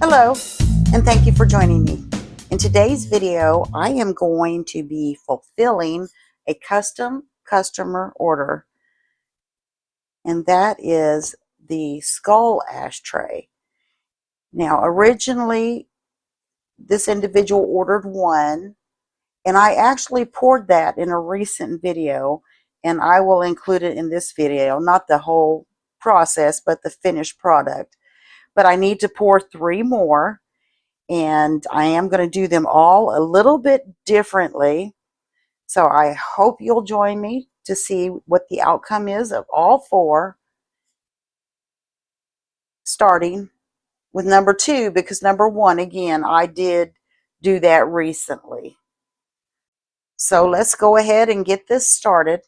Hello, and thank you for joining me. In today's video, I am going to be fulfilling a custom customer order, and that is the skull ashtray. Now, originally, this individual ordered one, and I actually poured that in a recent video, and I will include it in this video, not the whole process, but the finished product. But I need to pour 3 more. And I am going to do them all a little bit differently. So I hope you'll join me to see what the outcome is of all 4, starting with number 2, because number 1, again, I did do that recently. So let's go ahead and get this started.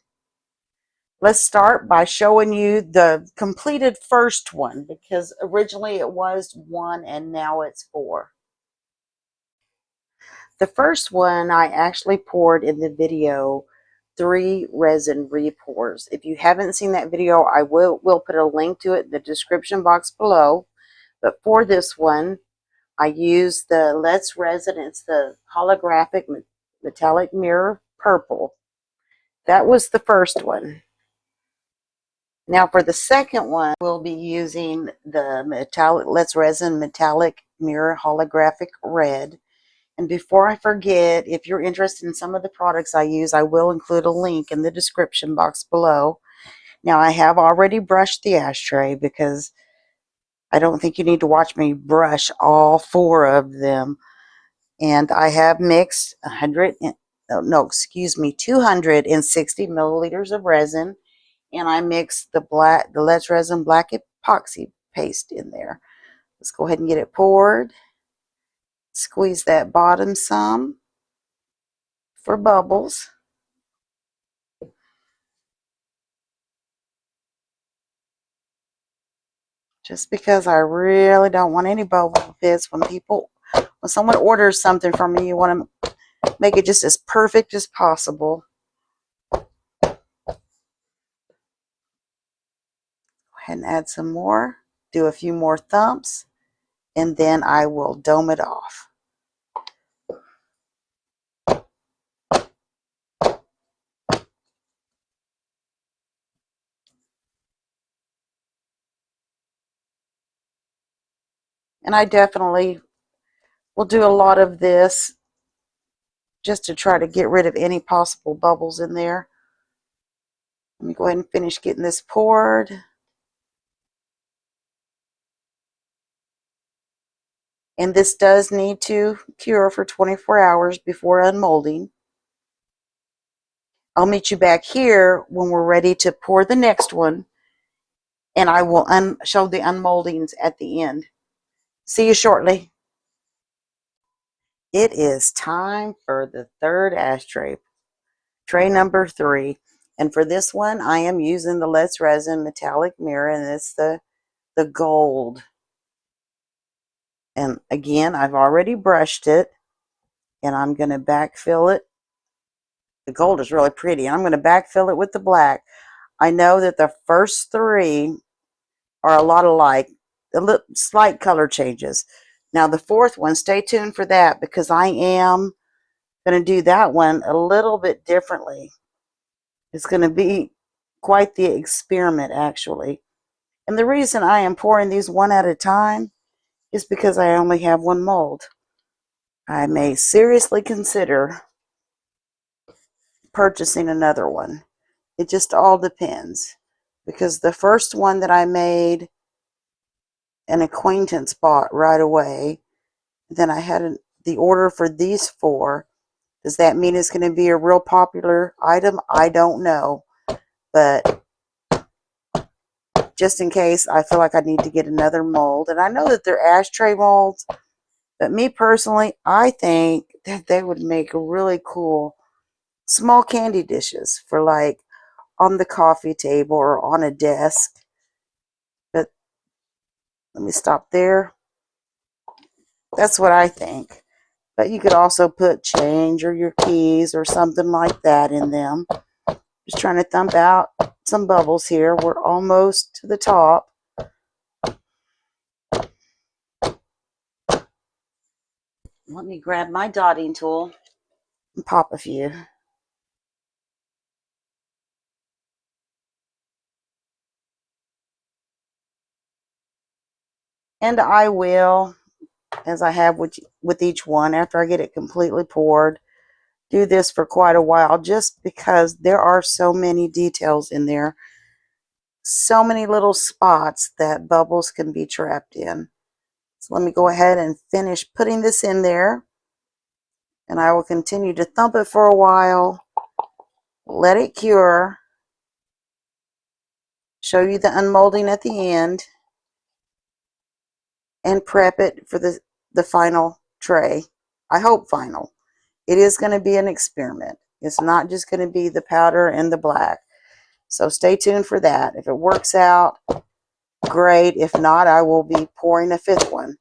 Let's start by showing you the completed first one, because originally it was 1 and now it's 4. The first one I actually poured in the video 3 resin repours. If you haven't seen that video, I will put a link to it in the description box below. But for this one, I used the Let's Resin. It's the holographic metallic mirror purple. That was the first one. Now for the second one, we'll be using the Let's Resin metallic mirror holographic red. And before I forget, if you're interested in some of the products I use, I will include a link in the description box below. Now, I have already brushed the ashtray because I don't think you need to watch me brush all 4 of them. And I have mixed 260 milliliters of resin. And I mixed the Let's Resin black epoxy paste in there. Let's go ahead and get it poured. Squeeze that bottom some for bubbles. Just because I really don't want any bubble fits when someone orders something from me, you want to make it just as perfect as possible. Go ahead and add some more. Do a few more thumps, and then I will dome it off. And I definitely will do a lot of this just to try to get rid of any possible bubbles in there. Let me go ahead and finish getting this poured. And this does need to cure for 24 hours before unmolding. I'll meet you back here when we're ready to pour the next one, and I will show the unmoldings at the end. See you shortly. It is time for the third ashtray, tray number 3. And for this one, I am using the Let's Resin metallic mirror, and it's the gold. And again, I've already brushed it, and I'm going to backfill it. The gold is really pretty, and I'm going to backfill it with the black. I know that the first 3 are a lot alike, the slight color changes. Now the 4th one, stay tuned for that, because I am going to do that one a little bit differently. It's going to be quite the experiment, actually. And the reason I am pouring these one at a time is because I only have 1 mold. I may seriously consider purchasing another one. It just all depends, because the first one that I made, an acquaintance bought right away. Then I had the order for these 4. Does that mean it's going to be a real popular item? I don't know. But just in case, I feel like I need to get another mold. And I know that they're ashtray molds, but me personally, I think that they would make really cool small candy dishes for, like, on the coffee table or on a desk. But let me stop there. That's what I think. But you could also put change or your keys or something like that in them. Just trying to thump out some bubbles here. We're almost to the top. Let me grab my dotting tool and pop a few. And I will, as I have with each one, after I get it completely poured, do this for quite a while just because there are so many details in there. So many little spots that bubbles can be trapped in. So let me go ahead and finish putting this in there. And I will continue to thump it for a while, let it cure, show you the unmolding at the end, and prep it for the final tray. I hope final. It is going to be an experiment. It's not just going to be the powder and the black. So stay tuned for that. If it works out, great. If not, I will be pouring a fifth one.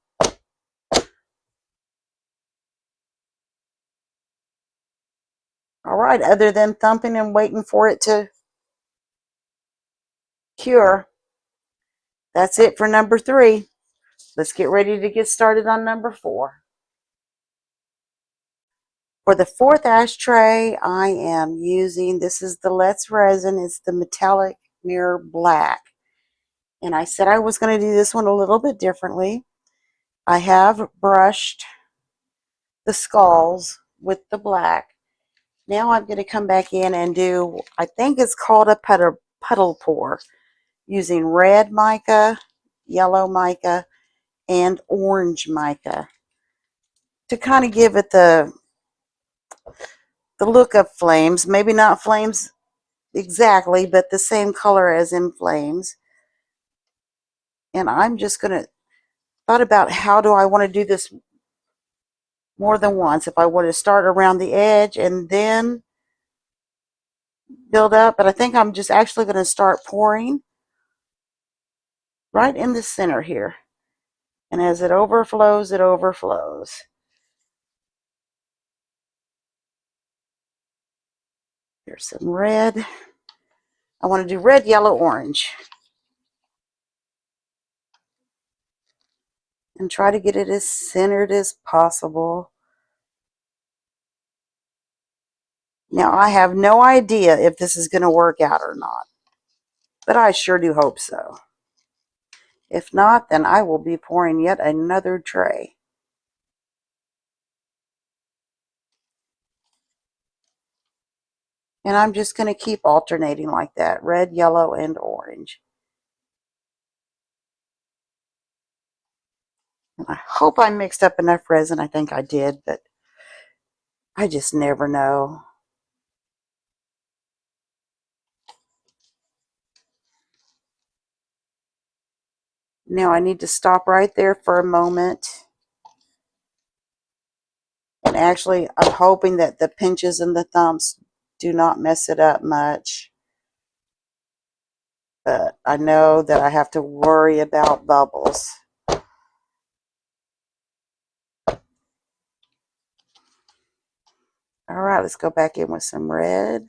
All right, other than thumping and waiting for it to cure, that's it for number 3. Let's get ready to get started on number 4. For the 4th ashtray, I am using, this is the Let's Resin. It's the metallic mirror black. And I said I was going to do this one a little bit differently. I have brushed the skulls with the black. Now I'm going to come back in and do, I think it's called a puddle pour, using red mica, yellow mica, and orange mica to kind of give it the look of flames. Maybe not flames exactly, but the same color as in flames. And I'm just going to thought about how do I want to do this more than once. If I want to start around the edge and then build up, but I think I'm just actually going to start pouring right in the center here. And as it overflows, it overflows. Here's some red. I want to do red, yellow, orange. And try to get it as centered as possible. Now, I have no idea if this is going to work out or not, but I sure do hope so. If not, then I will be pouring yet another tray. And I'm just going to keep alternating like that, red, yellow, and orange. And I hope I mixed up enough resin. I think I did, but I just never know. Now I need to stop right there for a moment. And actually, I'm hoping that the pinches and the thumps do not mess it up much. But I know that I have to worry about bubbles. All right, let's go back in with some red,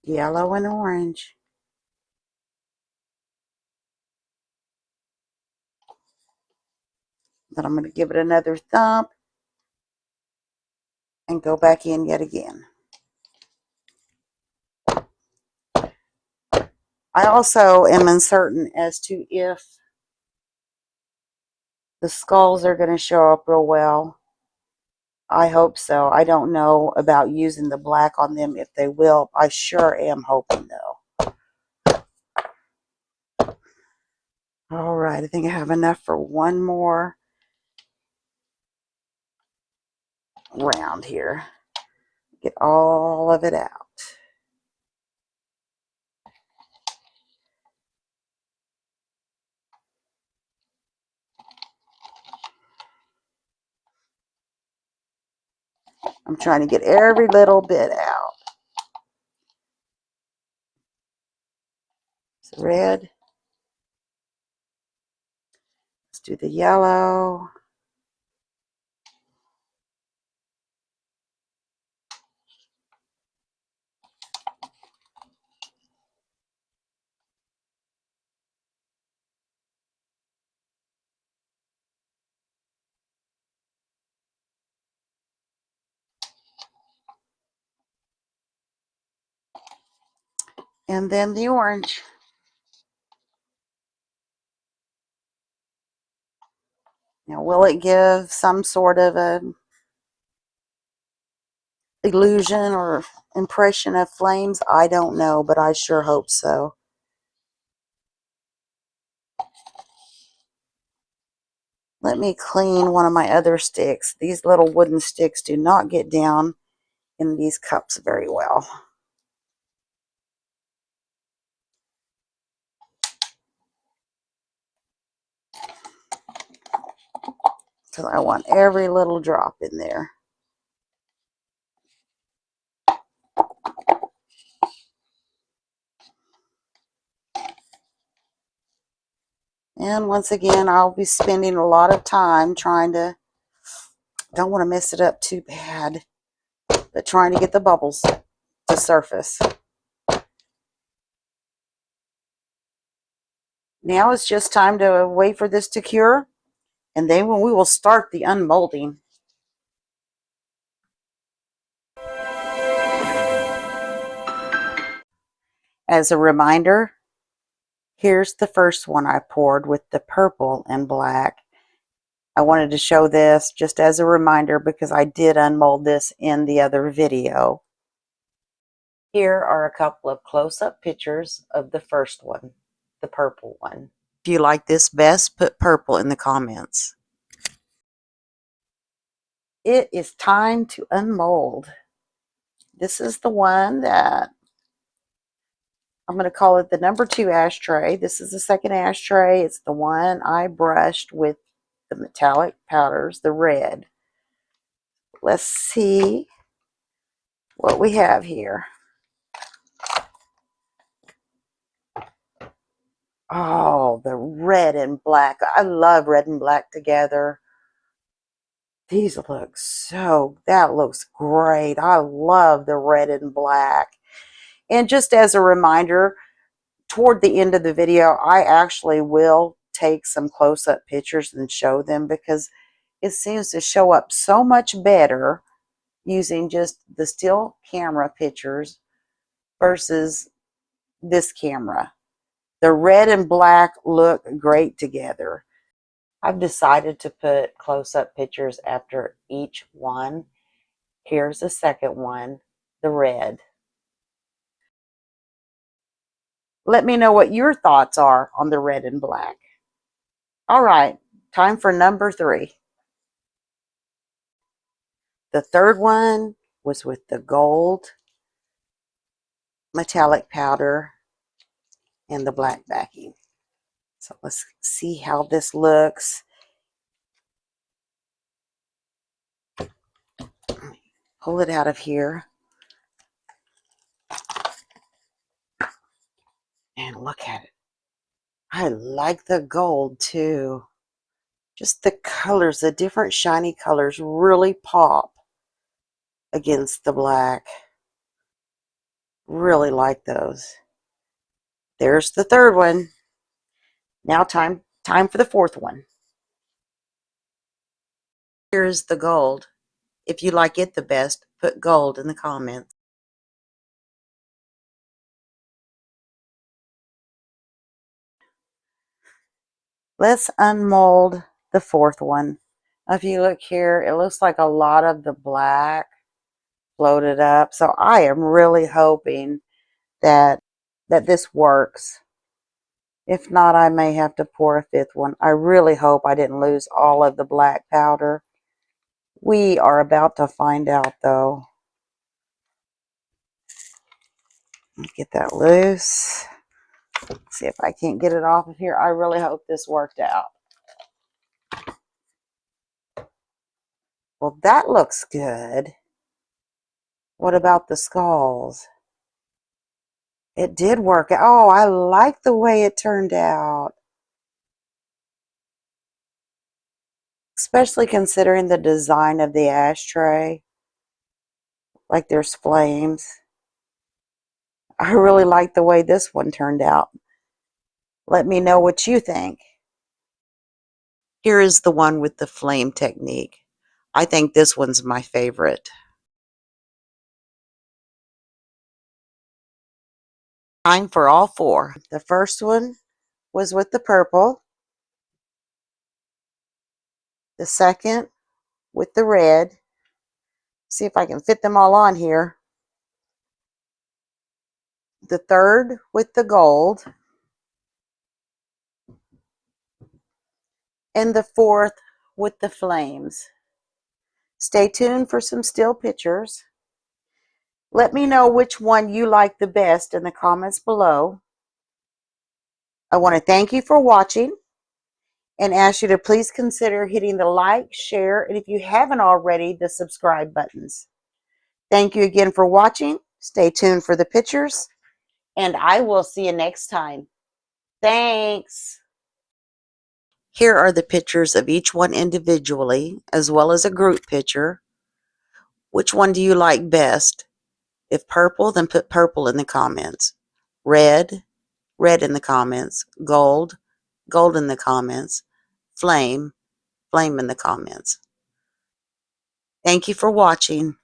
yellow, and orange. Then I'm going to give it another thump and go back in yet again. I also am uncertain as to if the skulls are going to show up real well. I hope so. I don't know about using the black on them, if they will. I sure am hoping though. All right, I think I have enough for one more round here. Get all of it out. I'm trying to get every little bit out. So red. Let's do the yellow. And then the orange. Now, will it give some sort of a illusion or impression of flames? I don't know, but I sure hope so. Let me clean one of my other sticks. These little wooden sticks do not get down in these cups very well. Because I want every little drop in there. And once again, I'll be spending a lot of time trying to, don't want to mess it up too bad, but trying to get the bubbles to surface. Now it's just time to wait for this to cure, and then we will start the unmolding. As a reminder, here's the first one I poured with the purple and black. I wanted to show this just as a reminder because I did unmold this in the other video. Here are a couple of close-up pictures of the first one, the purple one. If you like this best, put purple in the comments. It is time to unmold. This is the one that I'm going to call it the number 2 ashtray. This is the second ashtray. It's the one I brushed with the metallic powders, the red. Let's see what we have here. Oh, the red and black. I love red and black together. These look so, that looks great. I love the red and black. And just as a reminder, toward the end of the video, I actually will take some close-up pictures and show them because it seems to show up so much better using just the still camera pictures versus this camera. The red and black look great together. I've decided to put close-up pictures after each one. Here's the second one, the red. Let me know what your thoughts are on the red and black. All right, time for number 3. The third one was with the gold metallic powder and the black backing. So let's see how this looks. Pull it out of here. And look at it. I like the gold too. Just the colors, the different shiny colors really pop against the black. Really like those. There's the third one. Now time for the fourth one. Here's the gold. If you like it the best, put gold in the comments. Let's unmold the fourth one. If you look here, it looks like a lot of the black floated up. So I am really hoping that this works. If not, I may have to pour a fifth one. I really hope I didn't lose all of the black powder. We are about to find out though. Get that loose. See if I can't get it off of here. I really hope this worked out. Well, that looks good. What about the skulls? It did work. Oh, I like the way it turned out. Especially considering the design of the ashtray. Like there's flames. I really like the way this one turned out. Let me know what you think. Here is the one with the flame technique. I think this one's my favorite. Time for all four. The first one was with the purple. The second with the red. See if I can fit them all on here. The third with the gold. And the fourth with the flames. Stay tuned for some still pictures. Let me know which one you like the best in the comments below. I want to thank you for watching and ask you to please consider hitting the like, share, and if you haven't already, the subscribe buttons. Thank you again for watching. Stay tuned for the pictures, and I will see you next time. Thanks. Here are the pictures of each one individually, as well as a group picture. Which one do you like best? If purple, then put purple in the comments. Red, red in the comments. Gold, gold in the comments. Flame, flame in the comments. Thank you for watching.